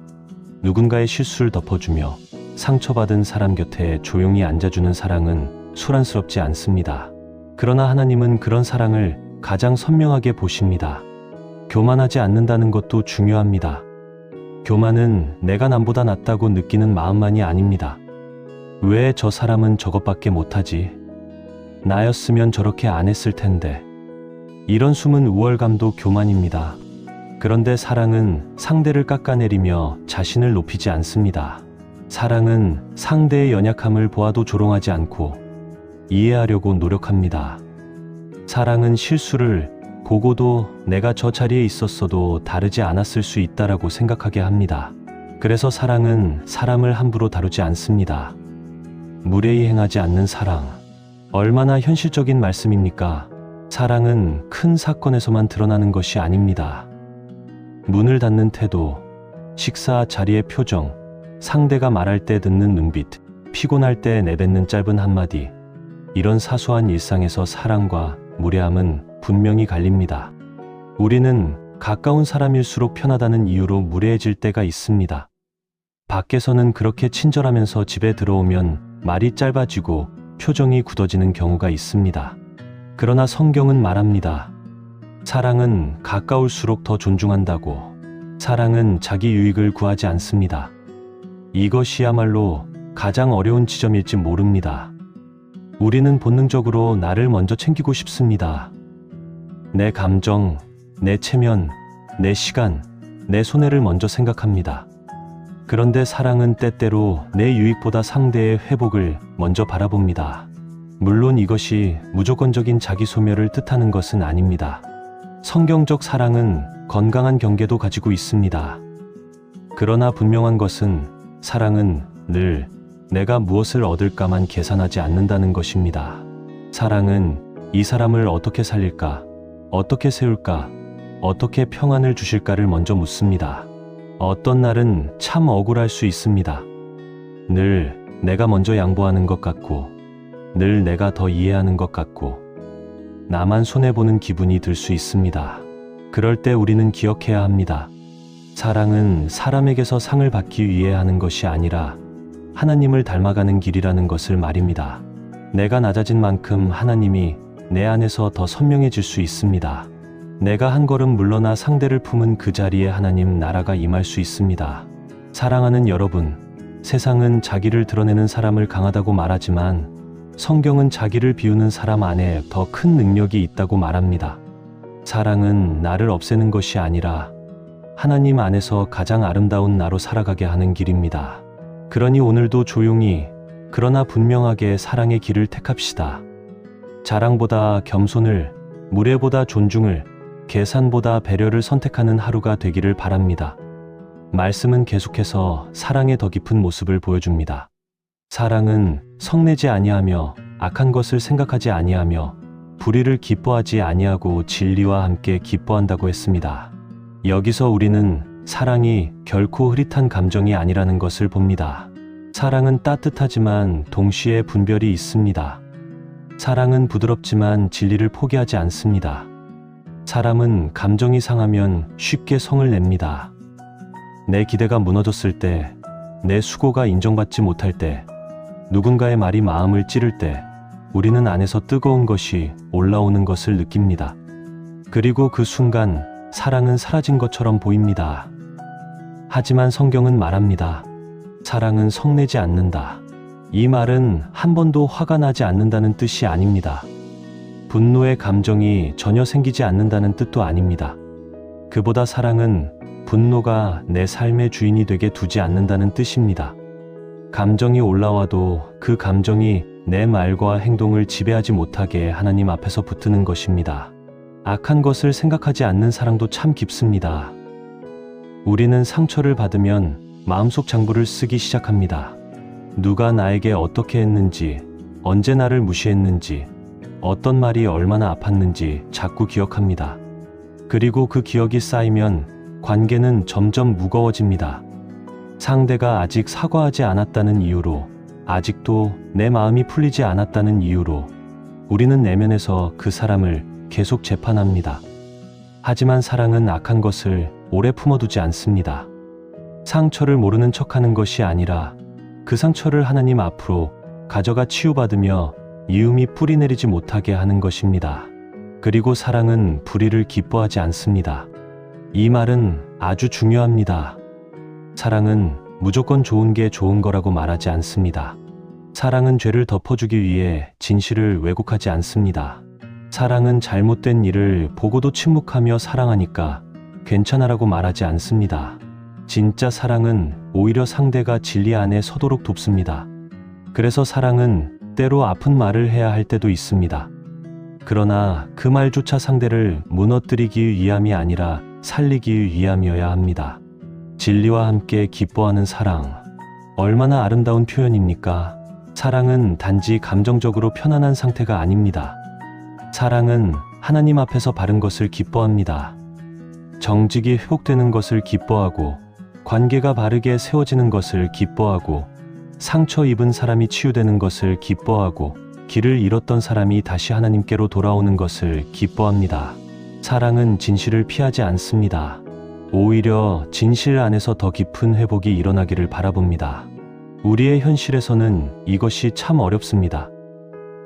누군가의 실수를 덮어주며 상처받은 사람 곁에 조용히 앉아주는 사랑은 소란스럽지 않습니다. 그러나 하나님은 그런 사랑을 가장 선명하게 보십니다. 교만하지 않는다는 것도 중요합니다. 교만은 내가 남보다 낫다고 느끼는 마음만이 아닙니다. 왜 저 사람은 저것밖에 못하지? 나였으면 저렇게 안 했을 텐데. 이런 숨은 우월감도 교만입니다. 그런데 사랑은 상대를 깎아내리며 자신을 높이지 않습니다. 사랑은 상대의 연약함을 보아도 조롱하지 않고 이해하려고 노력합니다. 사랑은 실수를 보고도 내가 저 자리에 있었어도 다르지 않았을 수 있다라고 생각하게 합니다. 그래서 사랑은 사람을 함부로 다루지 않습니다. 무례히 행하지 않는 사랑. 얼마나 현실적인 말씀입니까? 사랑은 큰 사건에서만 드러나는 것이 아닙니다. 문을 닫는 태도, 식사 자리의 표정, 상대가 말할 때 듣는 눈빛, 피곤할 때 내뱉는 짧은 한마디. 이런 사소한 일상에서 사랑과 무례함은 분명히 갈립니다. 우리는 가까운 사람일수록 편하다는 이유로 무례해질 때가 있습니다. 밖에서는 그렇게 친절하면서 집에 들어오면 말이 짧아지고 표정이 굳어지는 경우가 있습니다. 그러나 성경은 말합니다. 사랑은 가까울수록 더 존중한다고. 사랑은 자기 유익을 구하지 않습니다. 이것이야말로 가장 어려운 지점일지 모릅니다. 우리는 본능적으로 나를 먼저 챙기고 싶습니다. 내 감정, 내 체면, 내 시간, 내 손해를 먼저 생각합니다. 그런데 사랑은 때때로 내 유익보다 상대의 회복을 먼저 바라봅니다. 물론 이것이 무조건적인 자기 소멸을 뜻하는 것은 아닙니다. 성경적 사랑은 건강한 경계도 가지고 있습니다. 그러나 분명한 것은 사랑은 늘 내가 무엇을 얻을까만 계산하지 않는다는 것입니다. 사랑은 이 사람을 어떻게 살릴까, 어떻게 세울까, 어떻게 평안을 주실까를 먼저 묻습니다. 어떤 날은 참 억울할 수 있습니다. 늘 내가 먼저 양보하는 것 같고, 늘 내가 더 이해하는 것 같고, 나만 손해보는 기분이 들 수 있습니다. 그럴 때 우리는 기억해야 합니다. 사랑은 사람에게서 상을 받기 위해 하는 것이 아니라 하나님을 닮아가는 길이라는 것을 말입니다. 내가 낮아진 만큼 하나님이 내 안에서 더 선명해질 수 있습니다. 내가 한 걸음 물러나 상대를 품은 그 자리에 하나님 나라가 임할 수 있습니다. 사랑하는 여러분, 세상은 자기를 드러내는 사람을 강하다고 말하지만 성경은 자기를 비우는 사람 안에 더 큰 능력이 있다고 말합니다. 사랑은 나를 없애는 것이 아니라 하나님 안에서 가장 아름다운 나로 살아가게 하는 길입니다. 그러니 오늘도 조용히 그러나 분명하게 사랑의 길을 택합시다. 자랑보다 겸손을, 무례보다 존중을, 계산보다 배려를 선택하는 하루가 되기를 바랍니다. 말씀은 계속해서 사랑의 더 깊은 모습을 보여줍니다. 사랑은 성내지 아니하며 악한 것을 생각하지 아니하며 불의를 기뻐하지 아니하고 진리와 함께 기뻐한다고 했습니다. 여기서 우리는 사랑이 결코 흐릿한 감정이 아니라는 것을 봅니다. 사랑은 따뜻하지만 동시에 분별이 있습니다. 사랑은 부드럽지만 진리를 포기하지 않습니다. 사람은 감정이 상하면 쉽게 성을 냅니다. 내 기대가 무너졌을 때, 내 수고가 인정받지 못할 때, 누군가의 말이 마음을 찌를 때, 우리는 안에서 뜨거운 것이 올라오는 것을 느낍니다. 그리고 그 순간 사랑은 사라진 것처럼 보입니다. 하지만 성경은 말합니다. 사랑은 성내지 않는다. 이 말은 한 번도 화가 나지 않는다는 뜻이 아닙니다. 분노의 감정이 전혀 생기지 않는다는 뜻도 아닙니다. 그보다 사랑은 분노가 내 삶의 주인이 되게 두지 않는다는 뜻입니다. 감정이 올라와도 그 감정이 내 말과 행동을 지배하지 못하게 하나님 앞에서 붙드는 것입니다. 악한 것을 생각하지 않는 사랑도 참 깊습니다. 우리는 상처를 받으면 마음속 장부를 쓰기 시작합니다. 누가 나에게 어떻게 했는지, 언제 나를 무시했는지, 어떤 말이 얼마나 아팠는지 자꾸 기억합니다. 그리고 그 기억이 쌓이면 관계는 점점 무거워집니다. 상대가 아직 사과하지 않았다는 이유로, 아직도 내 마음이 풀리지 않았다는 이유로 우리는 내면에서 그 사람을 계속 재판합니다. 하지만 사랑은 악한 것을 오래 품어두지 않습니다. 상처를 모르는 척하는 것이 아니라 그 상처를 하나님 앞으로 가져가 치유받으며 이음이 뿌리내리지 못하게 하는 것입니다. 그리고 사랑은 불의를 기뻐하지 않습니다. 이 말은 아주 중요합니다. 사랑은 무조건 좋은 게 좋은 거라고 말하지 않습니다. 사랑은 죄를 덮어주기 위해 진실을 왜곡하지 않습니다. 사랑은 잘못된 일을 보고도 침묵하며 사랑하니까 괜찮아라고 말하지 않습니다. 진짜 사랑은 오히려 상대가 진리 안에 서도록 돕습니다. 그래서 사랑은 때로 아픈 말을 해야 할 때도 있습니다. 그러나 그 말조차 상대를 무너뜨리기 위함이 아니라 살리기 위함이어야 합니다. 진리와 함께 기뻐하는 사랑. 얼마나 아름다운 표현입니까? 사랑은 단지 감정적으로 편안한 상태가 아닙니다. 사랑은 하나님 앞에서 바른 것을 기뻐합니다. 정직이 회복되는 것을 기뻐하고, 관계가 바르게 세워지는 것을 기뻐하고, 상처 입은 사람이 치유되는 것을 기뻐하고, 길을 잃었던 사람이 다시 하나님께로 돌아오는 것을 기뻐합니다. 사랑은 진실을 피하지 않습니다. 오히려 진실 안에서 더 깊은 회복이 일어나기를 바라봅니다. 우리의 현실에서는 이것이 참 어렵습니다.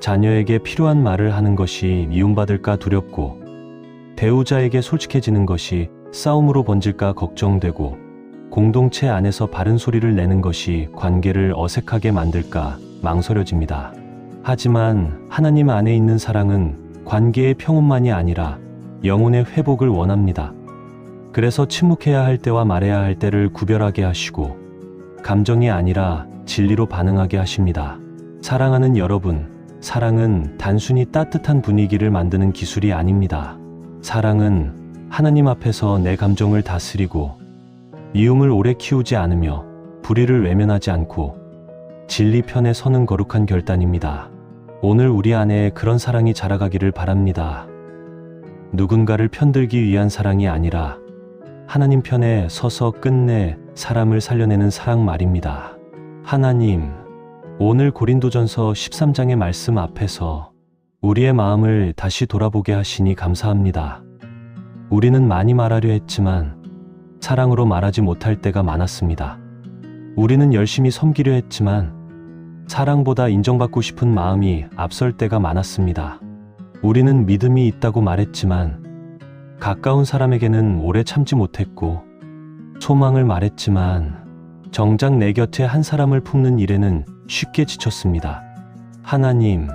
자녀에게 필요한 말을 하는 것이 미움받을까 두렵고, 배우자에게 솔직해지는 것이 싸움으로 번질까 걱정되고, 공동체 안에서 바른 소리를 내는 것이 관계를 어색하게 만들까 망설여집니다. 하지만 하나님 안에 있는 사랑은 관계의 평온만이 아니라 영혼의 회복을 원합니다. 그래서 침묵해야 할 때와 말해야 할 때를 구별하게 하시고, 감정이 아니라 진리로 반응하게 하십니다. 사랑하는 여러분, 사랑은 단순히 따뜻한 분위기를 만드는 기술이 아닙니다. 사랑은 하나님 앞에서 내 감정을 다스리고, 미움을 오래 키우지 않으며 불의를 외면하지 않고 진리 편에 서는 거룩한 결단입니다. 오늘 우리 안에 그런 사랑이 자라가기를 바랍니다. 누군가를 편들기 위한 사랑이 아니라 하나님 편에 서서 끝내 사람을 살려내는 사랑 말입니다. 하나님, 오늘 고린도전서 13장의 말씀 앞에서 우리의 마음을 다시 돌아보게 하시니 감사합니다. 우리는 많이 말하려 했지만 사랑으로 말하지 못할 때가 많았습니다. 우리는 열심히 섬기려 했지만 사랑보다 인정받고 싶은 마음이 앞설 때가 많았습니다. 우리는 믿음이 있다고 말했지만 가까운 사람에게는 오래 참지 못했고, 소망을 말했지만 정작 내 곁에 한 사람을 품는 일에는 쉽게 지쳤습니다. 하나님,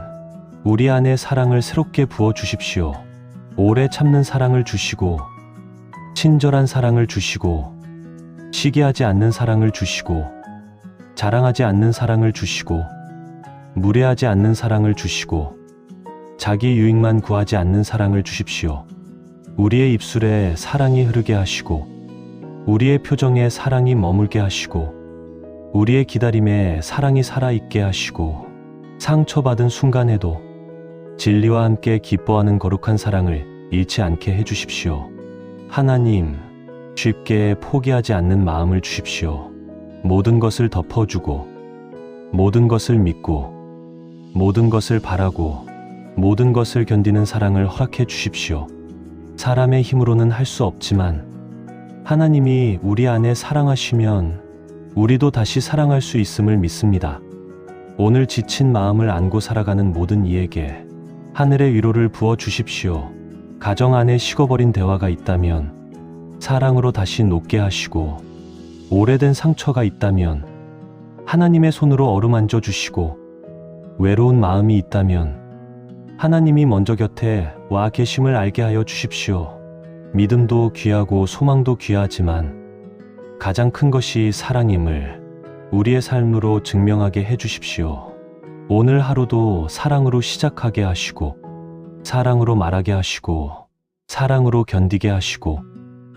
우리 안에 사랑을 새롭게 부어주십시오. 오래 참는 사랑을 주시고, 친절한 사랑을 주시고, 시기하지 않는 사랑을 주시고, 자랑하지 않는 사랑을 주시고, 무례하지 않는 사랑을 주시고, 자기 유익만 구하지 않는 사랑을 주십시오. 우리의 입술에 사랑이 흐르게 하시고, 우리의 표정에 사랑이 머물게 하시고, 우리의 기다림에 사랑이 살아있게 하시고, 상처받은 순간에도 진리와 함께 기뻐하는 거룩한 사랑을 잃지 않게 해주십시오. 하나님, 쉽게 포기하지 않는 마음을 주십시오. 모든 것을 덮어주고, 모든 것을 믿고, 모든 것을 바라고, 모든 것을 견디는 사랑을 허락해 주십시오. 사람의 힘으로는 할 수 없지만 하나님이 우리 안에 사랑하시면 우리도 다시 사랑할 수 있음을 믿습니다. 오늘 지친 마음을 안고 살아가는 모든 이에게 하늘의 위로를 부어 주십시오. 가정 안에 식어버린 대화가 있다면 사랑으로 다시 녹게 하시고, 오래된 상처가 있다면 하나님의 손으로 어루만져 주시고, 외로운 마음이 있다면 하나님이 먼저 곁에 와 계심을 알게 하여 주십시오. 믿음도 귀하고 소망도 귀하지만 가장 큰 것이 사랑임을 우리의 삶으로 증명하게 해 주십시오. 오늘 하루도 사랑으로 시작하게 하시고, 사랑으로 말하게 하시고, 사랑으로 견디게 하시고,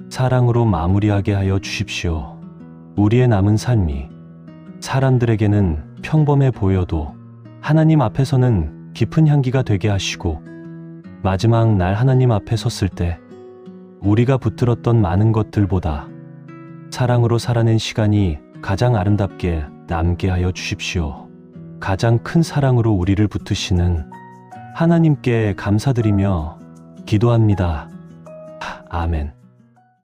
사랑으로 마무리하게 하여 주십시오. 우리의 남은 삶이 사람들에게는 평범해 보여도 하나님 앞에서는 깊은 향기가 되게 하시고, 마지막 날 하나님 앞에 섰을 때 우리가 붙들었던 많은 것들보다 사랑으로 살아낸 시간이 가장 아름답게 남게 하여 주십시오. 가장 큰 사랑으로 우리를 붙드시는 하나님께 감사드리며 기도합니다. 아멘.